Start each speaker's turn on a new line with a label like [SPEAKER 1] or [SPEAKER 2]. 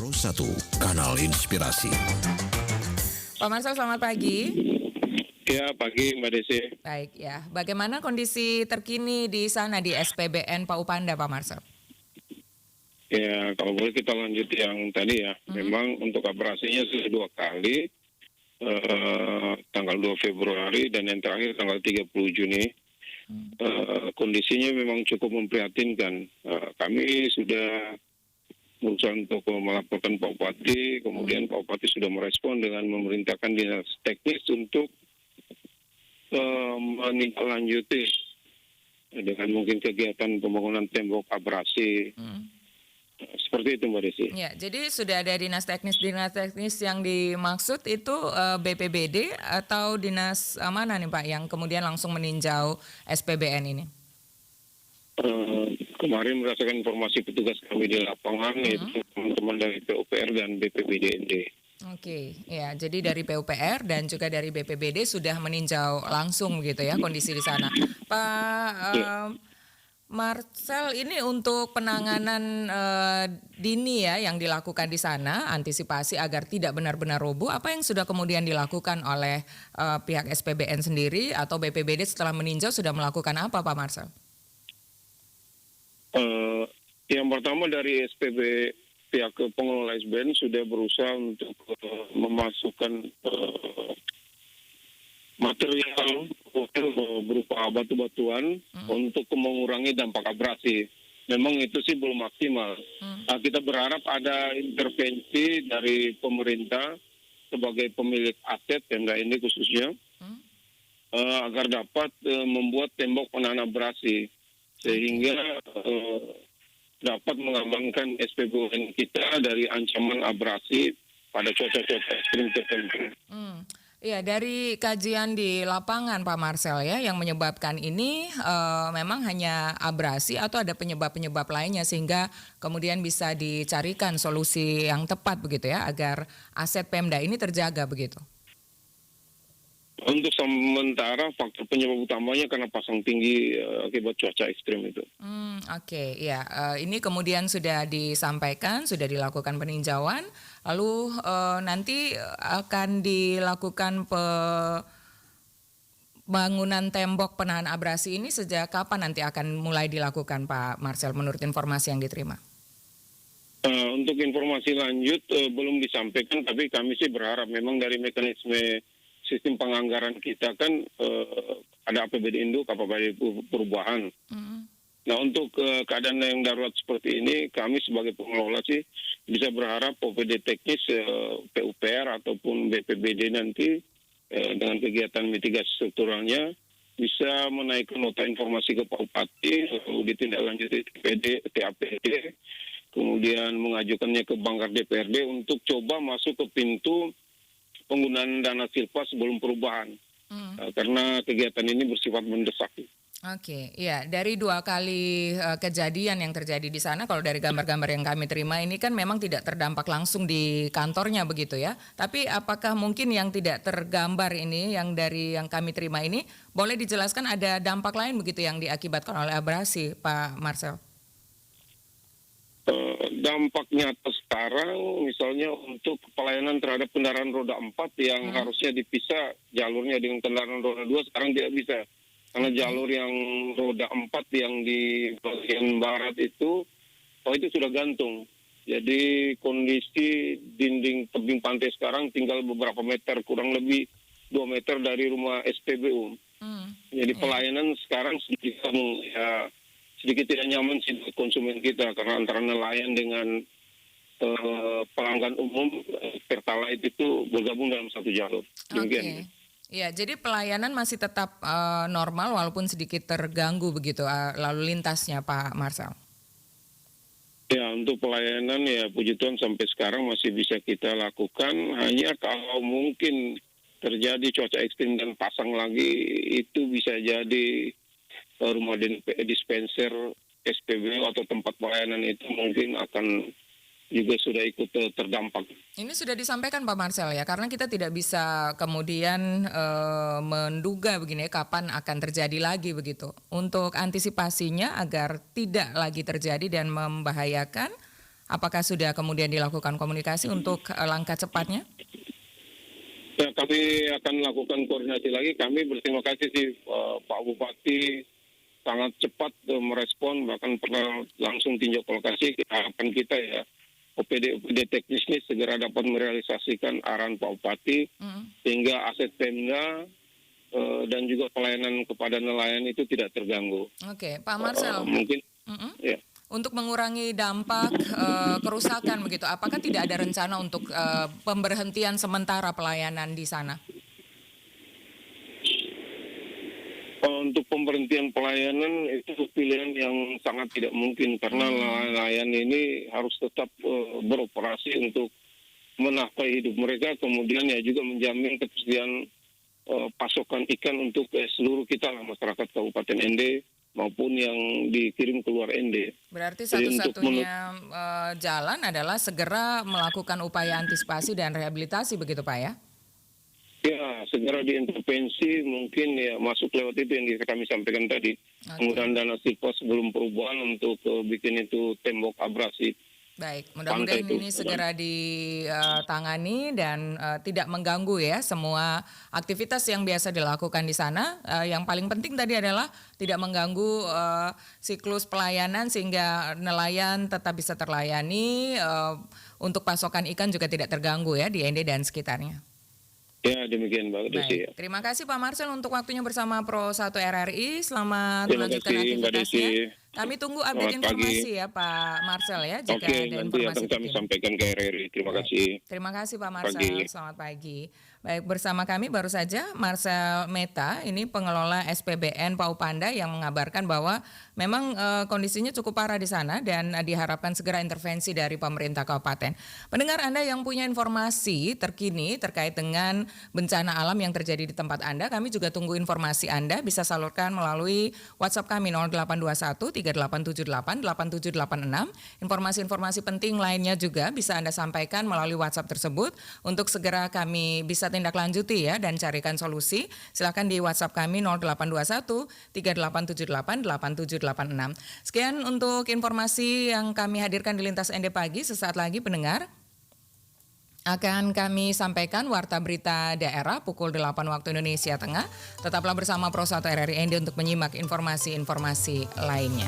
[SPEAKER 1] Pro 1, Kanal Inspirasi.
[SPEAKER 2] Pak Marcel, selamat pagi.
[SPEAKER 3] Ya, pagi Mbak Desi.
[SPEAKER 2] Baik ya, bagaimana kondisi terkini di sana di SPBN Paupanda, Pak Marcel?
[SPEAKER 3] Ya, kalau boleh kita lanjut yang tadi ya. Memang untuk operasinya sudah 2 kali, tanggal 2 Februari dan yang terakhir tanggal 30 Juni. Kondisinya memang cukup memprihatinkan. Kami sudah berusaha untuk melaporkan Pak Bupati, kemudian Pak Bupati sudah merespon dengan memerintahkan dinas teknis untuk menindaklanjuti dengan mungkin kegiatan pembangunan tembok abrasi. Seperti itu Mbak Desi.
[SPEAKER 2] Ya, jadi sudah ada dinas teknis yang dimaksud itu BPBD atau dinas mana nih Pak yang kemudian langsung meninjau SPBN ini?
[SPEAKER 3] Kemarin berdasarkan informasi petugas kami di lapangan yaitu teman-teman dari PUPR dan BPBD.
[SPEAKER 2] Oke, ya, jadi dari PUPR dan juga dari BPBD sudah meninjau langsung gitu ya kondisi di sana. Pak Marcel, ini untuk penanganan dini ya yang dilakukan di sana, antisipasi agar tidak benar-benar roboh, apa yang sudah kemudian dilakukan oleh pihak SPBN sendiri atau BPBD setelah meninjau sudah melakukan apa Pak Marcel?
[SPEAKER 3] Yang pertama dari pihak pengelola SBN sudah berusaha untuk memasukkan material berupa batu-batuan untuk mengurangi dampak abrasi. Memang itu sih belum maksimal. Kita berharap ada intervensi dari pemerintah sebagai pemilik aset Pemda ini khususnya agar dapat membuat tembok penahan abrasi sehingga dapat mengamankan SPBN kita dari ancaman abrasi pada cuaca-cuaca ekstrim tertentu.
[SPEAKER 2] Ya, dari kajian di lapangan Pak Marcel ya, yang menyebabkan ini memang hanya abrasi atau ada penyebab-penyebab lainnya sehingga kemudian bisa dicarikan solusi yang tepat begitu ya, agar aset Pemda ini terjaga begitu.
[SPEAKER 3] Untuk sementara faktor penyebab utamanya karena pasang tinggi akibat cuaca ekstrim itu.
[SPEAKER 2] Oke, ya, ini kemudian sudah disampaikan, sudah dilakukan peninjauan, lalu nanti akan dilakukan bangunan tembok penahan abrasi ini sejak kapan nanti akan mulai dilakukan Pak Marcel menurut informasi yang diterima?
[SPEAKER 3] Untuk informasi lanjut belum disampaikan, tapi kami sih berharap memang dari mekanisme sistem penganggaran kita kan ada APBD Induk, APBD perubahan. Nah untuk keadaan yang darurat seperti ini, kami sebagai pengelola sih bisa berharap OPD teknis PUPR ataupun BPBD nanti dengan kegiatan mitigasi strukturalnya bisa menaikkan nota informasi ke Pak Bupati, lalu ditindaklanjuti TAPD, kemudian mengajukannya ke Banggar DPRD untuk coba masuk ke pintu penggunaan dana silpa sebelum perubahan, karena kegiatan ini bersifat mendesak.
[SPEAKER 2] Oke, ya, dari 2 kali kejadian yang terjadi di sana, kalau dari gambar-gambar yang kami terima ini kan memang tidak terdampak langsung di kantornya begitu ya. Tapi apakah mungkin yang tidak tergambar ini, yang dari yang kami terima ini, boleh dijelaskan ada dampak lain begitu yang diakibatkan oleh abrasi, Pak Marcel?
[SPEAKER 3] Dampak nyata sekarang misalnya untuk pelayanan terhadap kendaraan roda 4 yang harusnya dipisah jalurnya dengan kendaraan roda 2 sekarang tidak bisa. Karena jalur yang roda 4 yang di bagian barat itu sudah gantung. Jadi kondisi dinding tebing pantai sekarang tinggal beberapa meter, kurang lebih 2 meter dari rumah SPBU. Jadi pelayanan sekarang sedikit tidak nyaman sih konsumen kita karena antara nelayan dengan pelanggan umum Pertalite itu bergabung dalam satu jalur. Demikian.
[SPEAKER 2] Ya, jadi pelayanan masih tetap normal walaupun sedikit terganggu begitu lalu lintasnya Pak Marcel.
[SPEAKER 3] Ya, untuk pelayanan ya puji Tuhan sampai sekarang masih bisa kita lakukan. Hanya kalau mungkin terjadi cuaca ekstrim dan pasang lagi itu bisa jadi rumah dispenser SPBU atau tempat pelayanan itu mungkin akan juga sudah ikut terdampak.
[SPEAKER 2] Ini sudah disampaikan Pak Marcel ya, karena kita tidak bisa kemudian menduga begini kapan akan terjadi lagi begitu. Untuk antisipasinya agar tidak lagi terjadi dan membahayakan, Apakah sudah kemudian dilakukan komunikasi untuk langkah cepatnya?
[SPEAKER 3] Ya, kami akan lakukan koordinasi lagi. Kami berterima kasih sih Pak Bupati sangat cepat merespon, bahkan pernah langsung tinjau ke lokasi. Harapan kita ya, OPD teknis ini segera dapat merealisasikan arahan Pak Bupati, sehingga aset Pemda dan juga pelayanan kepada nelayan itu tidak terganggu.
[SPEAKER 2] Oke, Pak Marcel.
[SPEAKER 3] Mungkin, ya.
[SPEAKER 2] Untuk mengurangi dampak kerusakan begitu, apakah tidak ada rencana untuk pemberhentian sementara pelayanan di sana?
[SPEAKER 3] Untuk pemberhentian pelayanan itu pilihan yang sangat tidak mungkin karena nelayan ini harus tetap beroperasi untuk menafkahi hidup mereka, kemudian ya juga menjamin ketersediaan pasokan ikan untuk seluruh kita lah, masyarakat Kabupaten Ende maupun yang dikirim keluar Ende.
[SPEAKER 2] Berarti satu-satunya jalan adalah segera melakukan upaya antisipasi dan rehabilitasi begitu Pak ya?
[SPEAKER 3] Ya, segera diintervensi, mungkin ya masuk lewat itu yang kami sampaikan tadi. Penggunaan dana SIPOS sebelum perubahan untuk bikin itu tembok abrasi.
[SPEAKER 2] Baik, mudah-mudahan ini segera ditangani dan tidak mengganggu ya semua aktivitas yang biasa dilakukan di sana. Yang paling penting tadi adalah tidak mengganggu siklus pelayanan sehingga nelayan tetap bisa terlayani, untuk pasokan ikan juga tidak terganggu ya di Ende dan sekitarnya.
[SPEAKER 3] Ya, demikian Mbak Desi.
[SPEAKER 2] Terima kasih Pak Marcel untuk waktunya bersama Pro 1 RRI. Selamat melanjutkan aktivitasnya. Kami tunggu update informasi ya Pak Marcel ya. Jika ada
[SPEAKER 3] nanti
[SPEAKER 2] informasi
[SPEAKER 3] akan kami sampaikan ke RRI. Terima kasih.
[SPEAKER 2] Terima kasih Pak Marcel. Selamat pagi. Baik, bersama kami baru saja Marcel Meta, ini pengelola SPBN Paupanda yang mengabarkan bahwa memang kondisinya cukup parah di sana dan diharapkan segera intervensi dari pemerintah kabupaten. Pendengar Anda yang punya informasi terkini terkait dengan bencana alam yang terjadi di tempat Anda, kami juga tunggu informasi Anda, bisa salurkan melalui WhatsApp kami 0821 3878 8786. Informasi-informasi penting lainnya juga bisa Anda sampaikan melalui WhatsApp tersebut untuk segera kami bisa tindak lanjuti ya dan carikan solusi. Silakan di WhatsApp kami 0821 3878 8786. Sekian untuk informasi yang kami hadirkan di Lintas Ende Pagi. Sesaat lagi pendengar akan kami sampaikan Warta Berita Daerah pukul 8 waktu Indonesia Tengah. Tetaplah bersama Pro 1 RRI Ende untuk menyimak informasi-informasi lainnya.